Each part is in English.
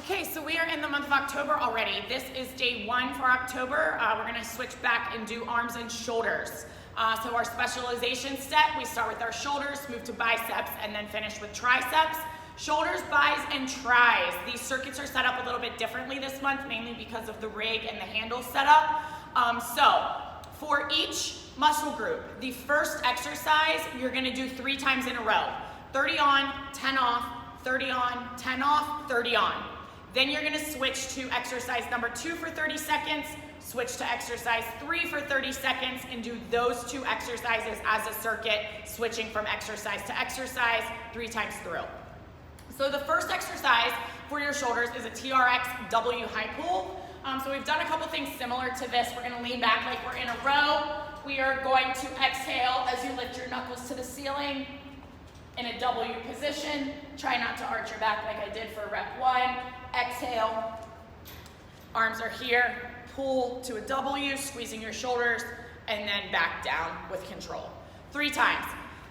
Okay, so we are in the month of October already. This is day 1 for October. We're gonna switch back and do arms and shoulders. So our specialization set, we start with our shoulders, move to biceps, and then finish with triceps. Shoulders, bis, and tris. These circuits are set up a little bit differently this month, mainly because of the rig and the handle setup. So for each muscle group, the first exercise, you're gonna do 3 times in a row. 30 on, 10 off, 30 on, 10 off, 30 on. Then you're gonna switch to exercise number 2 for 30 seconds, switch to exercise 3 for 30 seconds, and do those 2 exercises as a circuit, switching from exercise to exercise 3 times through. So the first exercise for your shoulders is a TRX W high pull. So we've done a couple things similar to this. We're gonna lean back like we're in a row. We are going to exhale as you lift your knuckles to the ceiling in a W position. Try not to arch your back like I did for rep 1. Exhale, arms are here, pull to a W, squeezing your shoulders, and then back down with control. 3 times.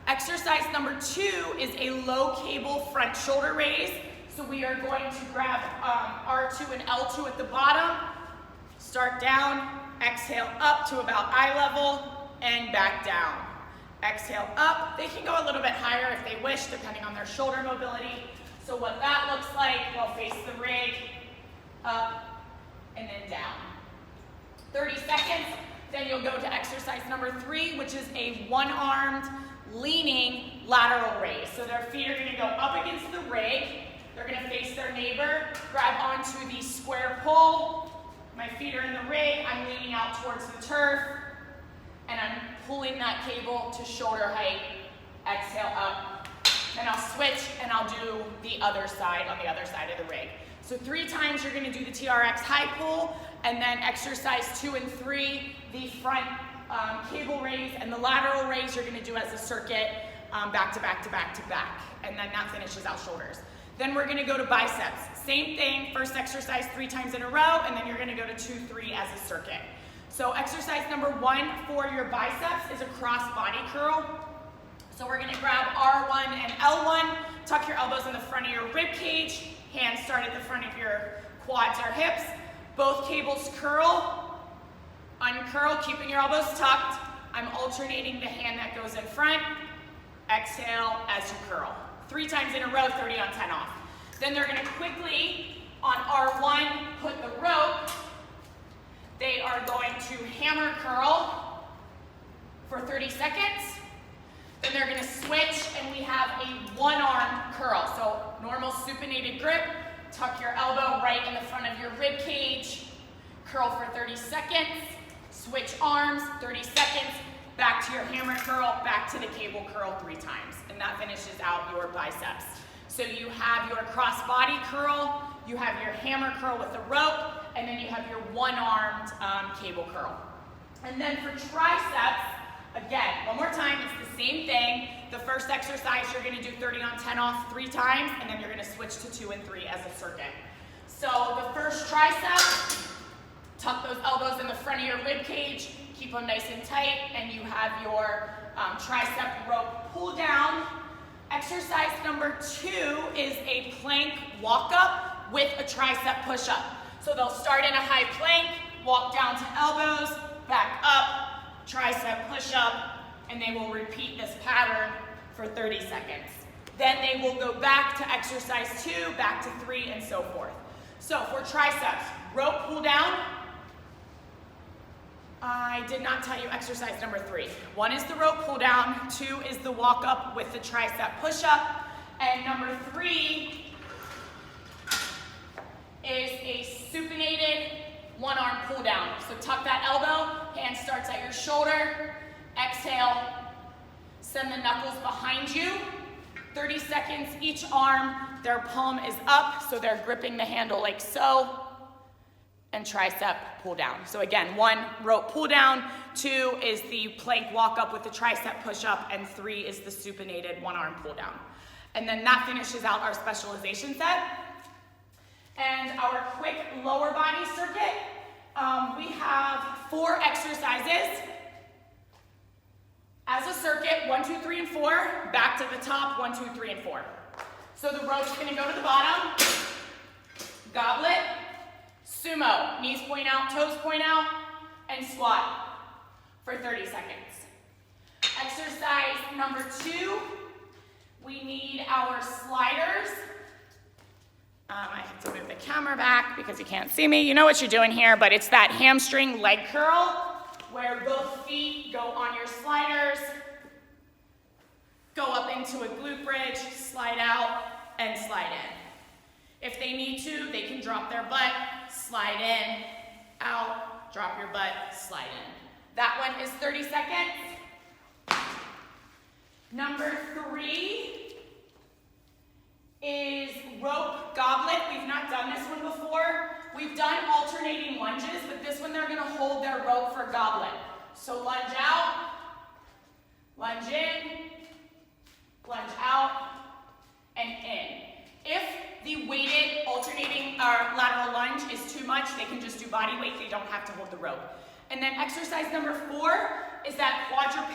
Exercise number 2 is a low cable front shoulder raise. So we are going to grab R2 and L2 at the bottom, start down, exhale up to about eye level, and back down. Exhale up. They can go a little bit higher if they wish, depending on their shoulder mobility. So what that looks like, we'll face the rig, up, and then down. 30 seconds, then you'll go to exercise number 3, which is a one-armed, leaning lateral raise. So their feet are gonna go up against the rig, they're gonna face their neighbor, grab onto the square pull. My feet are in the rig, I'm leaning out towards the turf, and I'm pulling that cable to shoulder height. Exhale up. Then I'll switch and I'll do the other side on the other side of the rig. So 3 times you're gonna do the TRX high pull, and then exercise 2 and 3, the front cable raise and the lateral raise you're gonna do as a circuit, back to back to back to back. And then that finishes out shoulders. Then we're gonna go to biceps. Same thing, first exercise 3 times in a row, and then you're gonna go to 2, 3 as a circuit. So exercise number 1 for your biceps is a cross body curl. So we're gonna grab R1 and L1, tuck your elbows in the front of your rib cage, hands start at the front of your quads or hips. Both cables curl, uncurl, keeping your elbows tucked. I'm alternating the hand that goes in front. Exhale as you curl. 3 times in a row, 30 on, 10 off. Then they're gonna quickly, on R1, put the rope. They are going to hammer curl for 30 seconds. Then they're gonna switch, and we have a one-arm curl. So normal supinated grip, tuck your elbow right in the front of your rib cage, curl for 30 seconds, switch arms, 30 seconds, back to your hammer curl, back to the cable curl 3 times. And that finishes out your biceps. So you have your cross body curl, you have your hammer curl with the rope, and then you have your one-armed cable curl. And then for triceps, again, one more time, it's the same thing. The first exercise, you're gonna do 30 on, 10 off 3 times, and then you're gonna switch to 2 and 3 as a circuit. So the first tricep, tuck those elbows in the front of your rib cage, keep them nice and tight, and you have your tricep rope pull down. Exercise number 2 is a plank walk up with a tricep push up. So they'll start in a high plank, walk down to elbows, back up, tricep push up, and they will repeat this pattern for 30 seconds. Then they will go back to exercise 2, back to 3, and so forth. So for triceps, rope pull down. I did not tell you exercise number 3. 1 is the rope pull down, 2 is the walk up with the tricep push up, and number 3 is a supinated one-arm pull down. So tuck that elbow, hand starts at your shoulder, exhale, send the knuckles behind you. 30 seconds each arm, their palm is up, so they're gripping the handle like so, and tricep pull down. So again, 1 rope pull down, 2 is the plank walk up with the tricep push up, and 3 is the supinated one-arm pull down. And then that finishes out our specialization set. And our quick lower body circuit, we have 4 exercises. As a circuit, 1, 2, 3, and 4, back to the top, 1, 2, 3, and 4. So the rope's gonna go to the bottom, got sumo. Knees point out, toes point out, and squat for 30 seconds. Exercise number 2, we need our sliders. I have to move the camera back because you can't see me. You know what you're doing here, but it's that hamstring leg curl where both feet go on your sliders, go up into a glute bridge, slide out, and slide in. If they need to, they can drop their butt, slide in, out, drop your butt, slide in. That one is 30 seconds. Number 3 is rope goblet. We've not done this one before. We've done alternating lunges, but this one they're gonna hold their rope for goblet. So lunge out, lunge in, lunge out, and in. If the weighted alternating or lateral lunge is too much, they can just do body weight. They don't have to hold the rope. And then exercise number 4 is that quadruped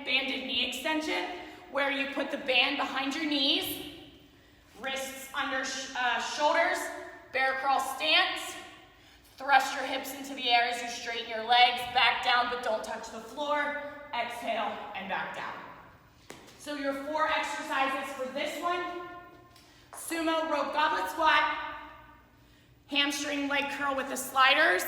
banded knee extension, where you put the band behind your knees, wrists under shoulders, bear crawl stance, thrust your hips into the air as you straighten your legs, back down but don't touch the floor, exhale and back down. So your 4 exercises for this one: sumo rope goblet squat, hamstring leg curl with the sliders,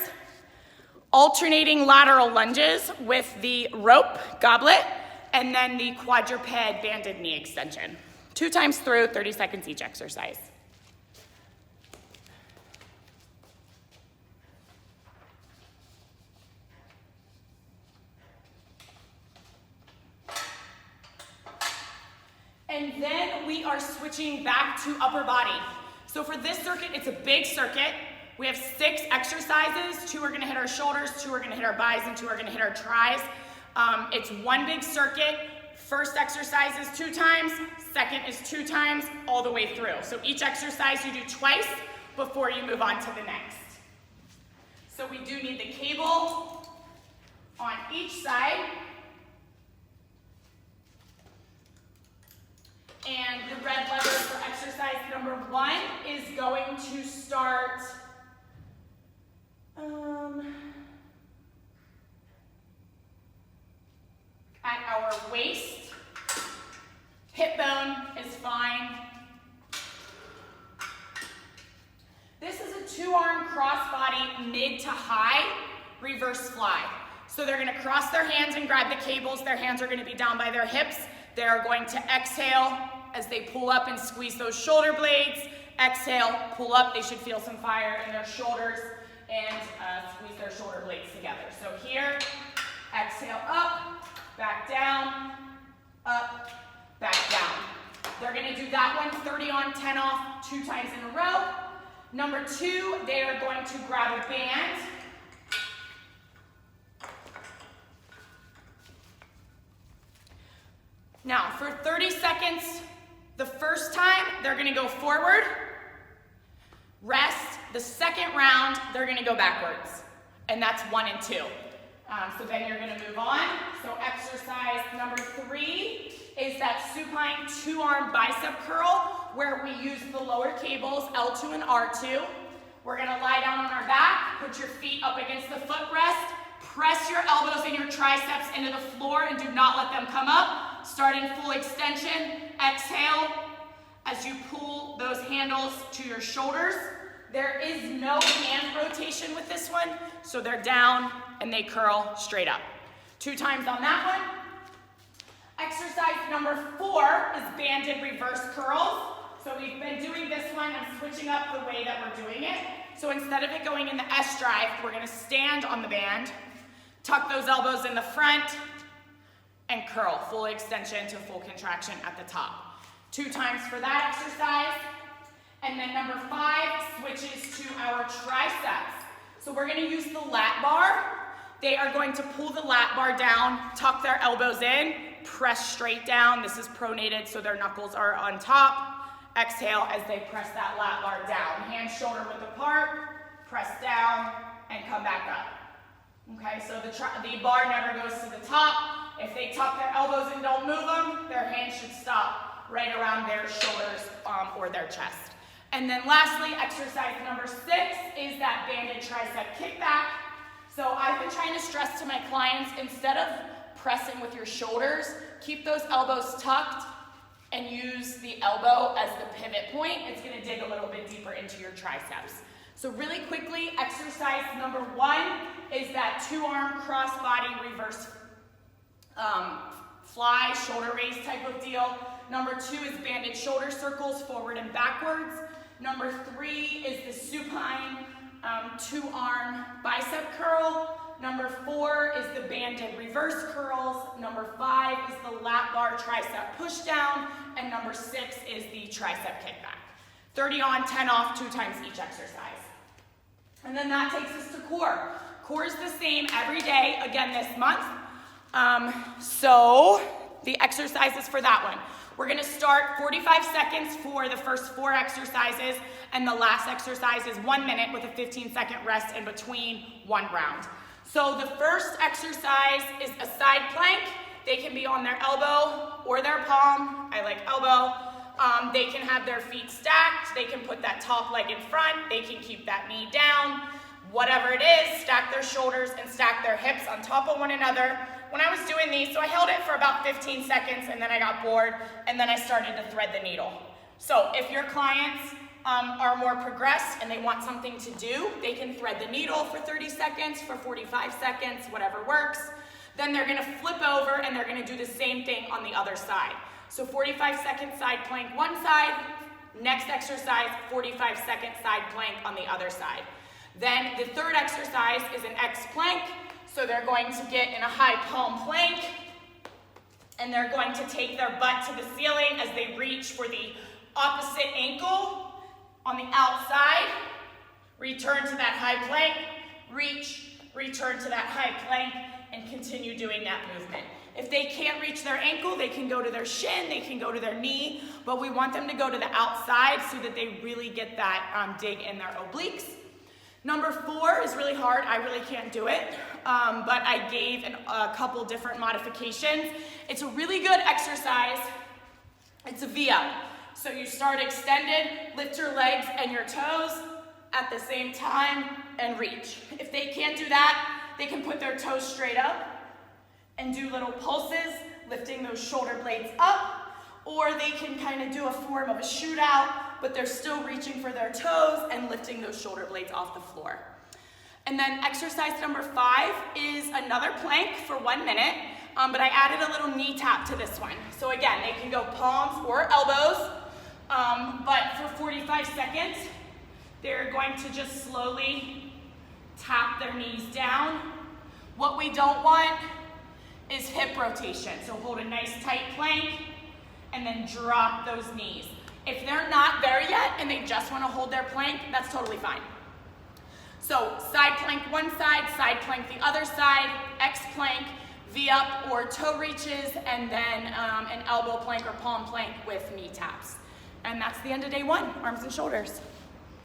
alternating lateral lunges with the rope goblet, and then the quadruped banded knee extension. 2 times through, 30 seconds each exercise. And then we are switching back to upper body. So for this circuit, it's a big circuit. We have 6 exercises. 2 are gonna hit our shoulders, 2 are gonna hit our buys, and 2 are gonna hit our tris. It's one big circuit. First exercise is 2 times, second is 2 times, all the way through. So each exercise you do twice before you move on to the next. So we do need the cable on each side. And the red lever for exercise number 1 is going to start at our waist. Hip bone is fine. This is a 2-arm crossbody mid to high reverse fly. So they're gonna cross their hands and grab the cables. Their hands are gonna be down by their hips. They're going to exhale as they pull up and squeeze those shoulder blades. Exhale, pull up. They should feel some fire in their shoulders and squeeze their shoulder blades together. So here, exhale up, back down, up, back down. They're gonna do that one 30 on, 10 off, 2 times in a row. Number 2, they are going to grab a band. Now, for 30 seconds, the first time, they're gonna go forward, rest. The second round, they're gonna go backwards. And that's 1 and 2. So then you're gonna move on. So exercise number 3 is that supine 2-arm bicep curl, where we use the lower cables, L2 and R2. We're gonna lie down on our back, put your feet up against the footrest, press your elbows and your triceps into the floor and do not let them come up. Start in full extension, exhale as you pull those handles to your shoulders. There is no hand rotation with this one, so they're down and they curl straight up. 2 times on that one. Exercise number 4 is banded reverse curls. So we've been doing this one, I'm switching up the way that we're doing it. So instead of it going in the S drive, we're gonna stand on the band, tuck those elbows in the front, and curl, full extension to full contraction at the top. 2 times for that exercise. And then number 5 switches to our triceps. So we're gonna use the lat bar. They are going to pull the lat bar down, tuck their elbows in, press straight down. This is pronated, so their knuckles are on top. Exhale as they press that lat bar down. Hands shoulder width apart, press down, and come back up. Okay, so the bar never goes to the top. If they tuck their elbows and don't move them, their hands should stop right around their shoulders or their chest. And then lastly, exercise number 6 is that banded tricep kickback. So I've been trying to stress to my clients, instead of pressing with your shoulders, keep those elbows tucked and use the elbow as the pivot point. It's gonna dig a little bit deeper into your triceps. So really quickly, exercise number 1 is that 2-arm cross-body reverse fly, shoulder raise type of deal. Number 2 is banded shoulder circles, forward and backwards. Number 3 is the supine 2-arm bicep curl. Number 4 is the banded reverse curls. Number 5 is the lat bar tricep push down. And number 6 is the tricep kickback. 30 on, 10 off, 2 times each exercise. And then that takes us to core. Core is the same every day, again this month. So the exercises for that one. We're gonna start 45 seconds for the first 4 exercises, and the last exercise is 1 minute with a 15-second rest in between one round. So the first exercise is a side plank. They can be on their elbow or their palm. I like elbow. They can have their feet stacked. They can put that top leg in front. They can keep that knee down. Whatever it is, stack their shoulders and stack their hips on top of one another. When I was doing these, so I held it for about 15 seconds and then I got bored and then I started to thread the needle. So if your clients are more progressed and they want something to do, they can thread the needle for 30 seconds, for 45 seconds, whatever works. Then they're gonna flip over and they're gonna do the same thing on the other side. So 45-second side plank one side, next exercise, 45-second side plank on the other side. Then the third exercise is an X plank. So they're going to get in a high palm plank and they're going to take their butt to the ceiling as they reach for the opposite ankle on the outside, return to that high plank, reach, return to that high plank, and continue doing that movement. If they can't reach their ankle, they can go to their shin, they can go to their knee, but we want them to go to the outside so that they really get that dig in their obliques. Number 4 is really hard. I really can't do it, but I gave a couple different modifications. It's a really good exercise. It's a V-up. So you start extended, lift your legs and your toes at the same time and reach. If they can't do that, they can put their toes straight up and do little pulses, lifting those shoulder blades up, or they can kind of do a form of a shootout, but they're still reaching for their toes and lifting those shoulder blades off the floor. And then exercise number 5 is another plank for 1 minute, but I added a little knee tap to this one. So again, they can go palms or elbows, but for 45 seconds, they're going to just slowly tap their knees down. What we don't want is hip rotation. So hold a nice tight plank and then drop those knees. If they're not there yet and they just want to hold their plank, that's totally fine. So side plank one side plank the other side, X plank, V up or toe reaches, and then an elbow plank or palm plank with knee taps. And that's the end of day 1, arms and shoulders.